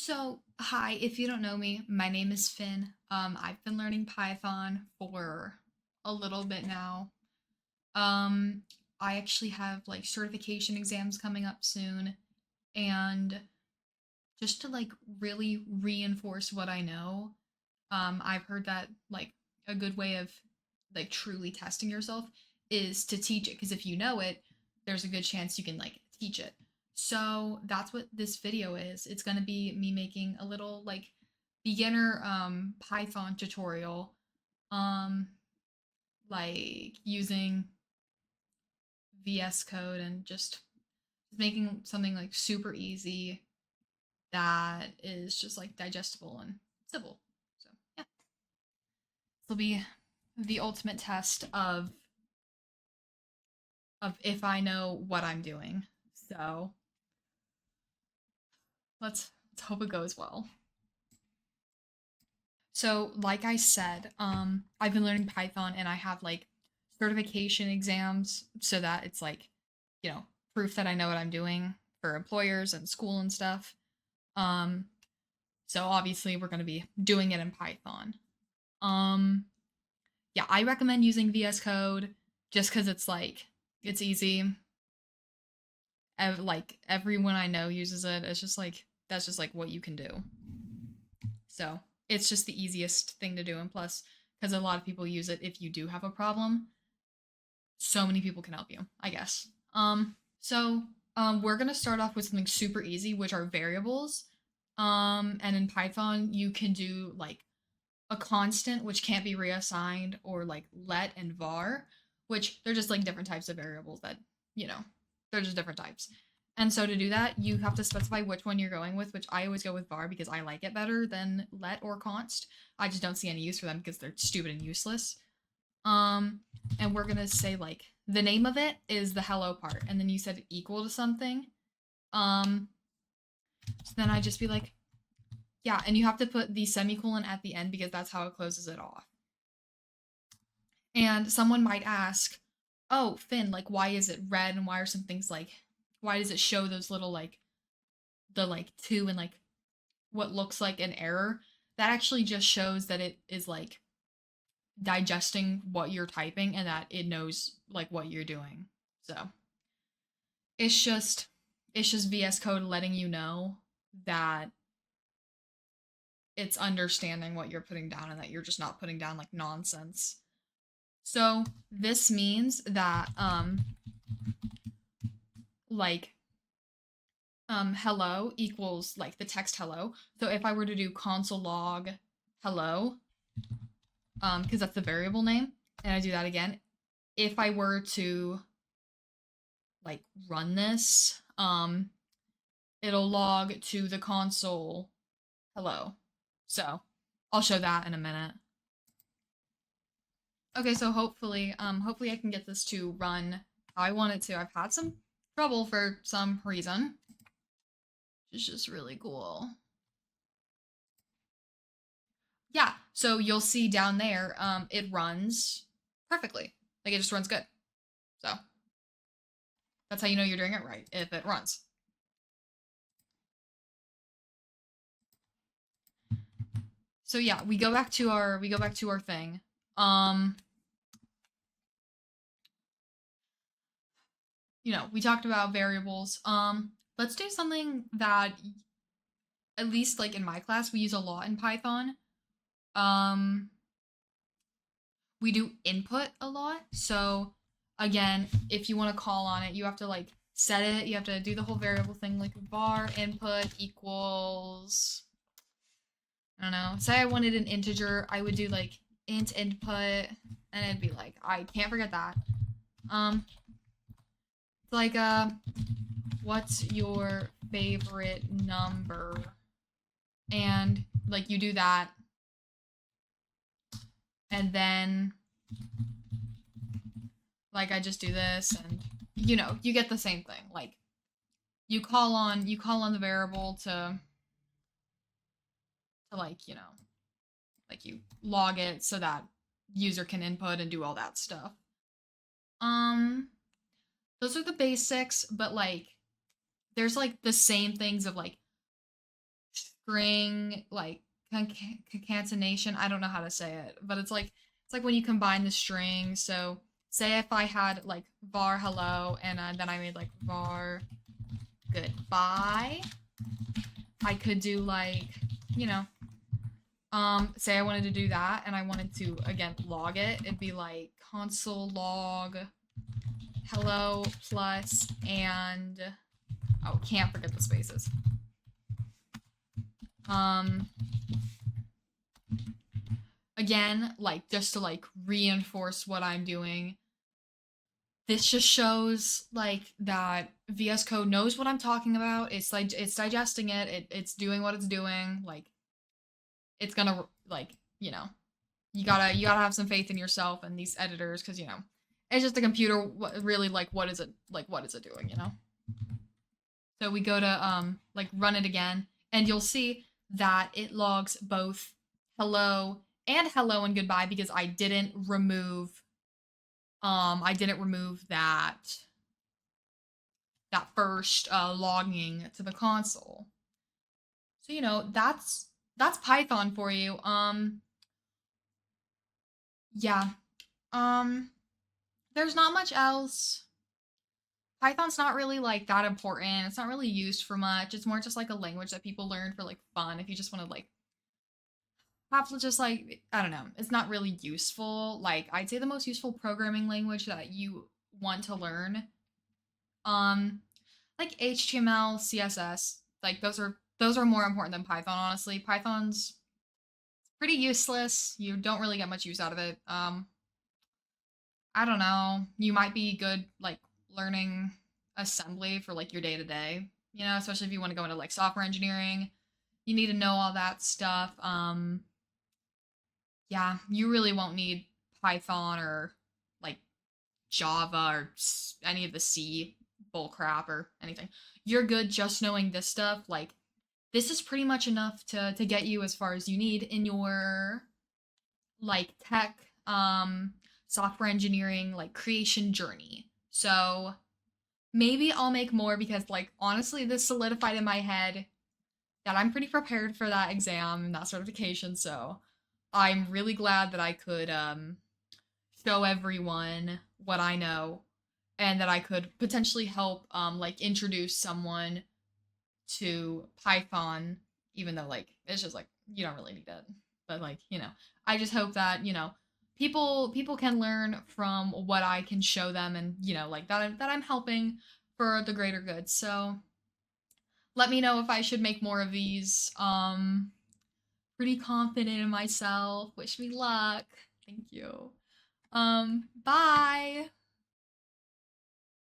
So, hi, if you don't know me, my name is Finn. I've been learning Python for a little bit now. Um, I actually have like certification exams coming up soon, and just to like really reinforce what I know, I've heard that like a good way of like truly testing yourself is to teach it because if you know it, there's a good chance you can like teach it. So that's what this video is. It's going to be me making a little like beginner Python tutorial um like using VS Code and just making something like super easy that is just like digestible and simple. So, yeah. This will be the ultimate test of if I know what I'm doing. So let's hope it goes well. So like I said, I've been learning Python and I have like certification exams so that it's like, proof that I know what I'm doing for employers and school and stuff. Um, so obviously we're gonna be doing it in Python. Um, yeah, I recommend using VS Code just because it's like it's easy. Like everyone I know uses it. It's just like that's just like what you can do. So it's just the easiest thing to do. And plus, because a lot of people use it if you do have a problem, so many people can help you, I guess. We're gonna start off with something super easy, which are variables. And in Python, you can do like a constant, which can't be reassigned, or like let and var, which they're just like different types of variables that, you know, they're just different types. And so to do that, you have to specify which one you're going with, which I always go with var because I like it better than let or const. I just don't see any use for them because they're stupid and useless. Um, and we're gonna say like the name of it is the hello part, and then you said equal to something. Um, so then I just be like, yeah, and you have to put the semicolon at the end because that's how it closes it off. And someone might ask, "Oh, Finn, like why is it red and why are some things like why does it show those little like the like 2 and like what looks like an error?" That actually just shows that it is like digesting what you're typing and that it knows like what you're doing. So, it's just it's just VS Code letting you know that it's understanding what you're putting down and that you're just not putting down like nonsense. So, this means that like hello equals like the text hello. So if I were to do console log hello, because that's the variable name, and I do that again, if I were to like run this, it'll log to the console hello. So I'll show that in a minute. Okay, so hopefully I can get this to run how I want it to. I've had some trouble for some reason. It's just really cool. Yeah, so you'll see down there, it runs perfectly. Like it just runs good. So that's how you know you're doing it right, if it runs. So yeah, we go back to our thing. Um, we talked about variables. Let's do something that at least like in my class we use a lot in Python. Um, we do input a lot. So again, if you want to call on it, you have to like set it. You have to do the whole variable thing like var input equals I don't know. Say I wanted an integer, I would do like int input and it'd be like I can't forget that. It's like what's your favorite number? And like you do that and then like I just do this and you get the same thing. Like you call on the variable to like, like you log it so that user can input and do all that stuff. Um those are the basics, but like there's like the same things of like string like concatenation. I don't know how to say it, but it's like when you combine the strings. So say if I had like var hello and then I made like var goodbye, I could do like, you know, say I wanted to do that and I wanted to again log it. It'd be like console log hello plus and oh, can't forget the spaces. Again, like just to like reinforce what I'm doing. This just shows like that VS Code knows what I'm talking about. It's like it's digesting it. It's doing what it's doing. Like it's gonna like you gotta have some faith in yourself and these editors because it's just a computer. Really like what is it doing? So we go to like run it again, and you'll see that it logs both hello and goodbye because I didn't remove that first logging to the console. So that's Python for you. Yeah. Um there's not much else. Python's not really like that important. It's not really used for much. It's more just like a language that people learn for like fun if you just want to like have to just like I don't know. It's not really useful. Like I'd say the most useful programming language that you want to learn like HTML, CSS, like those are more important than Python honestly. Python's pretty useless. You don't really get much use out of it. I don't know. You might be good like learning assembly for like your day to day, especially if you want to go into like software engineering. You need to know all that stuff. Yeah, you really won't need Python or like Java or any of the C bullcrap or anything. You're good just knowing this stuff. Like this is pretty much enough to get you as far as you need in your like tech software engineering like creation journey. So maybe I'll make more because like honestly this solidified in my head that I'm pretty prepared for that exam and that certification. So I'm really glad that I could show everyone what I know and that I could potentially help like introduce someone to Python even though like it's just like you don't really need it. But like, I just hope that, people can learn from what I can show them and, like that I'm helping for the greater good. So, let me know if I should make more of these. Pretty confident in myself. Wish me luck. Thank you. Bye.